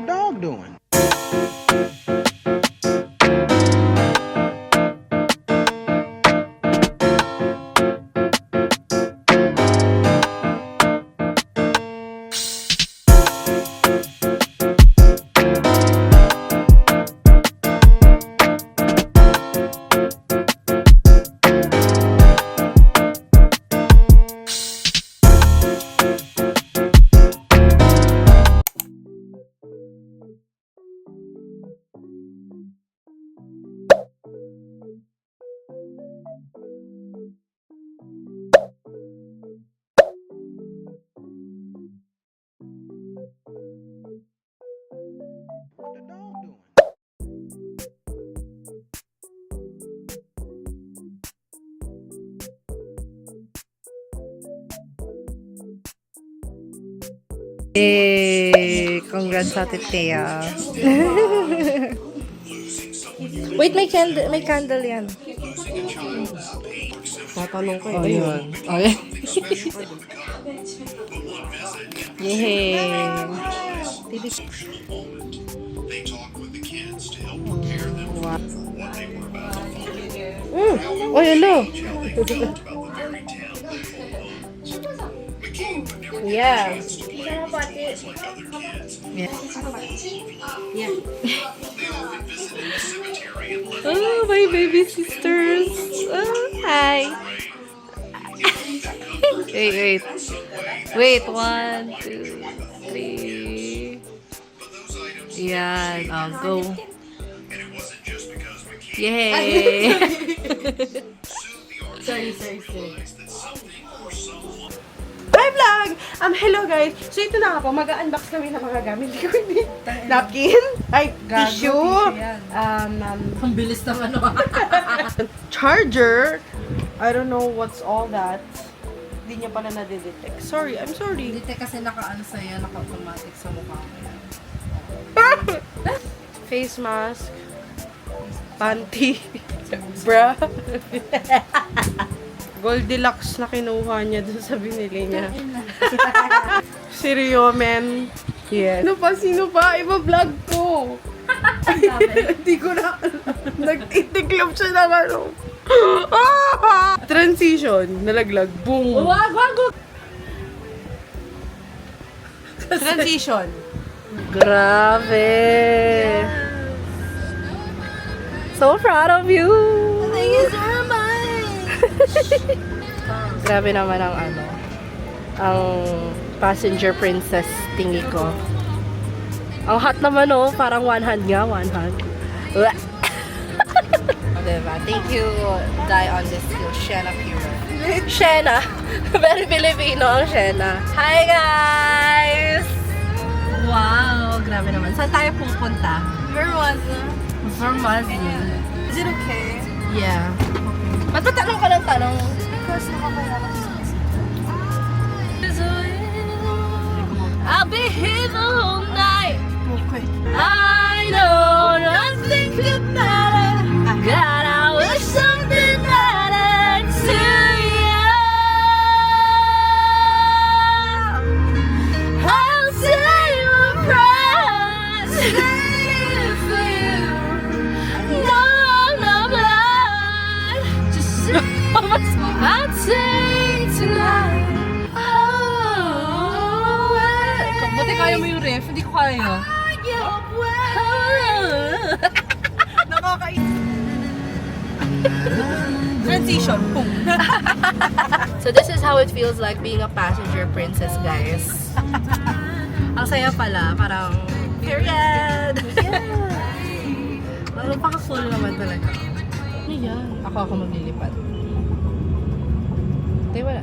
the dog doing? What the dog doing? Congrats sa Titea. Wait, may candle yan. Tatanong ko Oh, yun. Okay. Yay! Oh, hello! Yeah. Yeah. Oh, my baby sisters. Oh, hi. Wait. Wait, 1, 2, 3. Yan. I'll go. Yay! Sorry. Hi vlog! Hello guys! So ito na nga po, mag-unbox kami ng mga gamit. Hindi napkin, tissue, Ang bilis ng ano. charger. I don't know what's all that. Hindi niya pala na-detect. Sorry, I'm sorry. Hindi kasi naka-ano sa'yo, naka-automatic sa mukha mo yan. Face mask, panty, bra. Goldilocks na kinuha niya dun sa binili niya. Seryo, men. Yes. Sino pa? Iba-vlog ko. Hindi ko na nag-itiklop siya ng ano. Transition. Nalaglag. Boom. Wag! Transition. Grabe! So proud of you! Thank you so much. Grabe naman ang ang passenger princess tingi ko. Ang hot naman parang one hand nga, one hand. Diba? Thank you, guy on this skill, Shena Pure. Shena! Very Filipino ang Shena. Hi guys! Wow! Grabe naman. Saan tayo pupunta? Vermont. Is it okay? Yeah. Ba't ba tanong ka ng tanong? Because nakapayala siya. I'll be here the whole night. Okay. I know nothing could matter. God, I wish something mattered to you. I'll save a price for you. No, no blood. Just I'll take tonight. Oh, buti kaya mo yung ref, hindi ko kaya. Nakakainis. Transition. Boom. So this is how it feels like being a passenger princess, guys. Ang saya pala, parang period. Parang paka-full naman talaga. Ayan. Ako maglilipat. Tayo wala.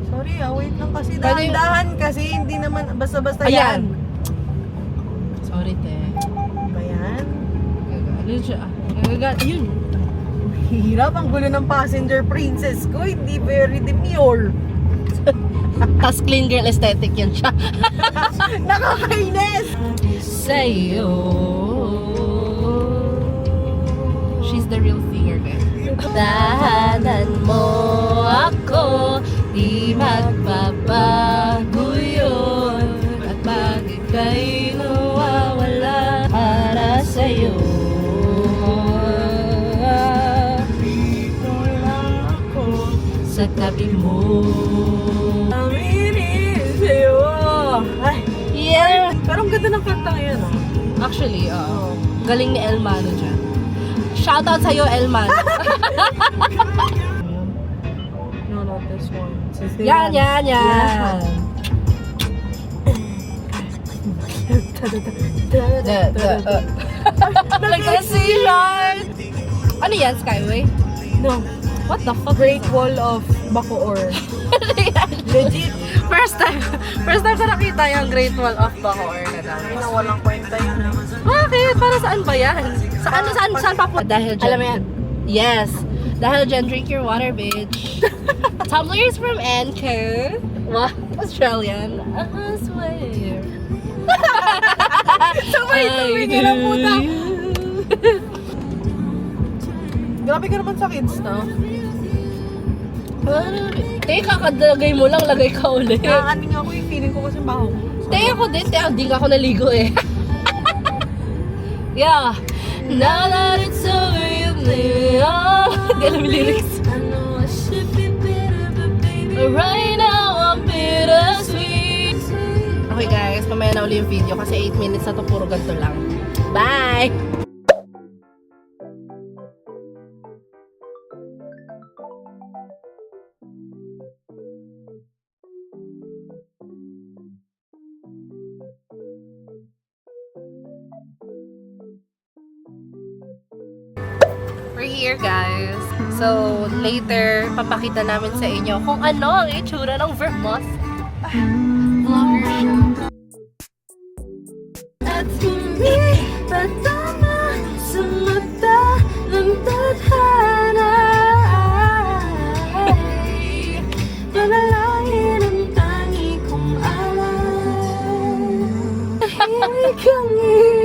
Sorry wait lang kasi. Pwede- Dahan kasi, hindi naman basta-basta Ayan. yan. Sorry, te. Ayan. Ano siya? Yun. Hirap ang gulo ng passenger princess ko. Hindi very demure. Tas clean girl aesthetic yan siya. Nakakainis! Sa'yo. She's the real singer, guys. Dahanan mo ako, di magbabago yun. At pag ika'y luwa, tabi mo. Aminin sa'yo. Ay, Yeah! pero ang ganda ng kantang yun, ah. Actually, galing ni Elmano dyan. Shoutout sa'yo, Elmano. No, not this one. Yan. Like a seashore! Ano yan, Skyway? No. What the fuck? Great Wall of Bacoor. Legit. First time ko nakita yung Great Wall of Bacoor na daw. Na walang kwenta yun. Bakit? Para saan ba yan? Saan pa po? Dahil dyan. Alam mo yan? Yes. Dahil dyan, drink your water, bitch. Tumblers from Anchor. What? Australian. I swear. Sabay tumingin ang puta. Grabe ka naman sa kids, no? Teka, kakadalagay mo lang, lagay ka ulit. Nakakaning ako yung feeling ko kasi baho. Teka ko din, di nga ako naligo eh. Yeah. Now that it's over, you leave me on. Hindi alam yung lyrics. Right now, I'm bittersweet. Okay guys, mamaya na uli yung video kasi 8 minutes na to, puro ganito lang. Bye! We're here guys. So later, papakita namin sa inyo kung ano ang itsura ng Vermont vlogger show. At hindi patama sa mata ng tadhana ay panalangin ang tangi kong alam. Tahimik ang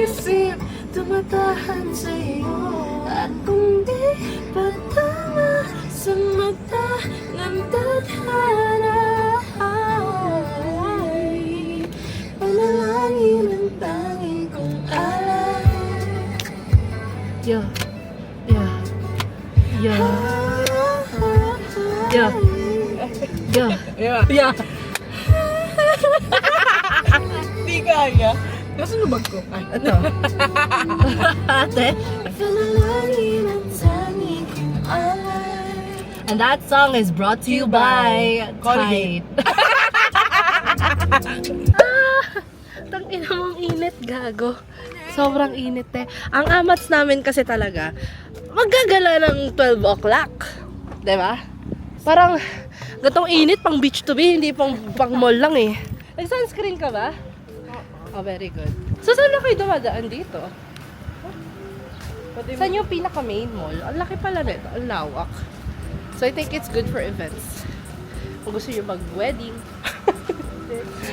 isip, tumatahan sa iyo. At kung di patama sa mata ng tadhana ay panalangin ang tangi kong alam. Yeah. Di kaya. Nasaan yung bag ko? Ay, ito. Ate. Panalangin ang tangi kong alam. And that song is brought to you by Colgate. Tangina mong init, gago. Sobrang init eh. Ang amats namin kasi talaga, maggagala ng 12 o'clock. Diba? Parang, gatong init, pang beach to be, hindi pang mall lang eh. Nag-sunscreen ka ba? Oh, very good. So, saan na kayo dumadaan dito? Saan yung pinaka-main mall? Ang laki pala nito, ang lawak. So, I think it's good for events. Kung gusto nyo mag-wedding.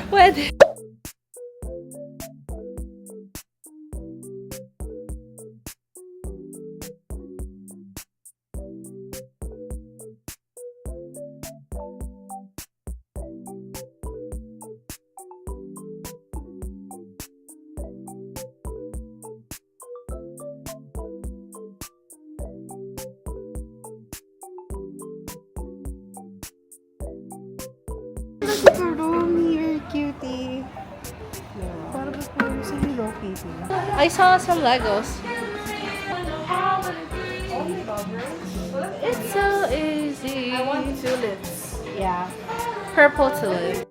Wedding. You're cutie. Para ba po sa Hello Kitty? I saw some Legos. It's so easy. I want tulips. Yeah. Purple tulip.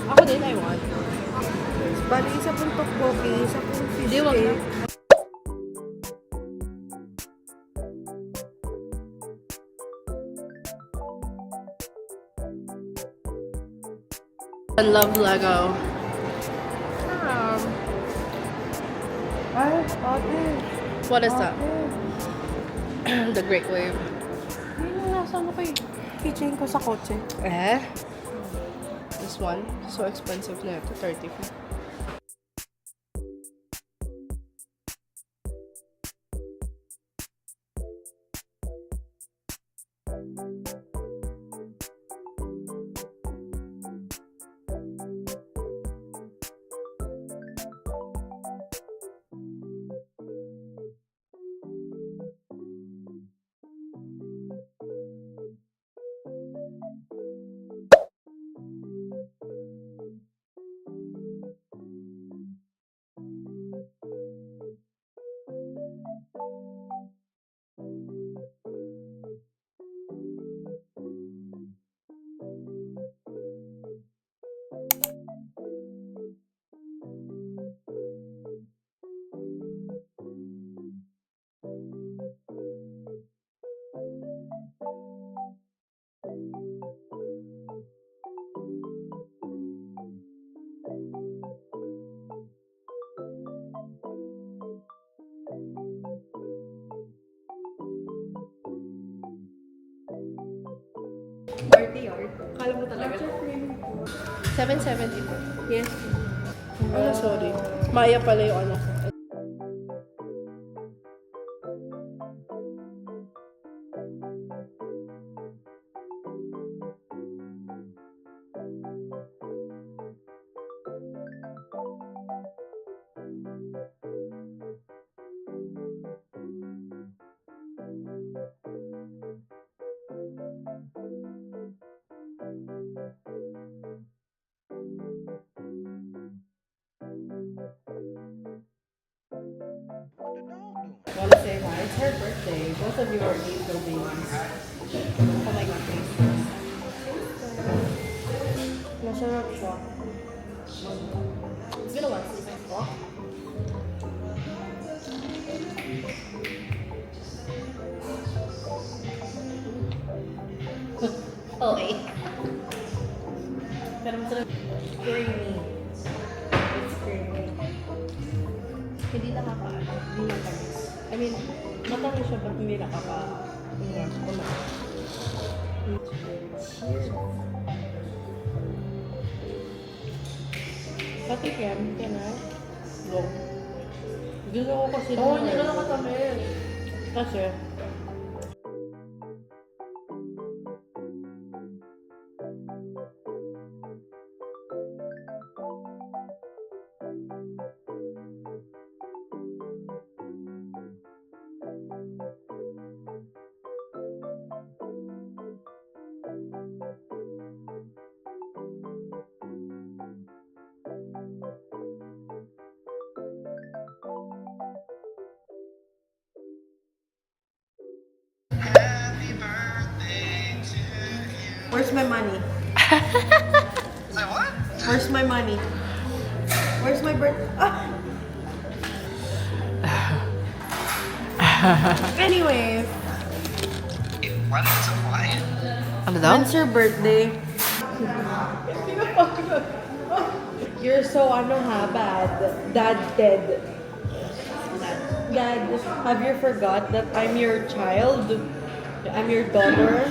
Ako din, I want. Bali, isa pong tteokbokki, isa pong fish Hindi, wag na. cake. I love Lego. Ay, ate. What is that? Ate. The Great Wave. Yun yung nasa ano kay keychain ko sa kotse. Eh? This one? So expensive na ito. 30 pa. Party yard. Kala mo talaga. 770 po. Yes. Oh, sorry. Maya pala yung ano ko. Want to say hi? It's her birthday. Both of you are April babies. Oh my god, thanks. Masarap siya. It's been a while since I walked. Oh, eh. Pero masarap. Creamy. It's creamy. Hindi nakakaano. Hindi na tamis. I mean, matamis siya but hindi nakaka... Cheers. Patikim ka na. Go. Gusto ko kasi Oh, hindi na nakatamis. Kasi, Where's my money? Say what? Where's my money? Where's my birth? Ah! Anyway, Why is it so quiet? Ano daw? when's your birthday? you're so ano ha, bad. Dad dead. Dad, have you forgot that I'm your child? I'm your daughter?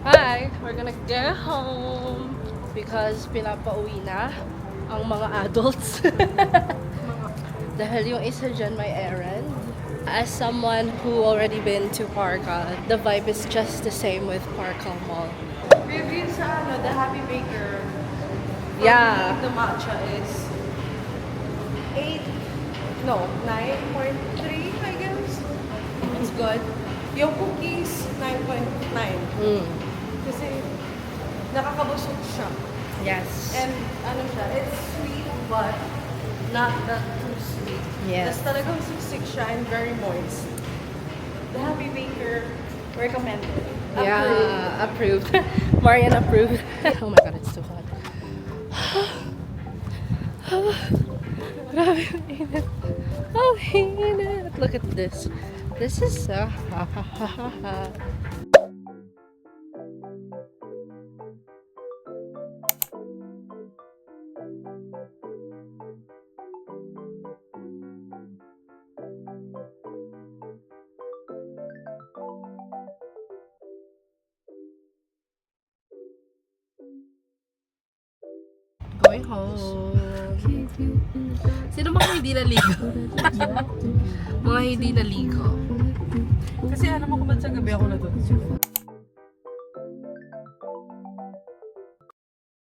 Hi! We're gonna go home because pinapauwi na ang mga adults. Dahil yung isa dyan may errand. As someone who already been to Parka, the vibe is just the same with Parka Mall. Review sa ano, the Happy Baker. Yeah. The matcha is 8, no, 9.3 I guess. It's good. Yung cookies, 9.9. Mm. Kasi nakakabusog siya. Yes. And ano siya, it's sweet but not that too sweet. Yes. Tapos talagang siksik siya and very moist. The Happy Baker recommended. Yeah, approved. Marian approved. Oh my god, it's too hot. Grabe ang init. Ang init. Look at this. This is going home. Sino mga hindi naligo? Mga hindi naligo. Kasi alam mo kung ba't sa gabi ako natutulog.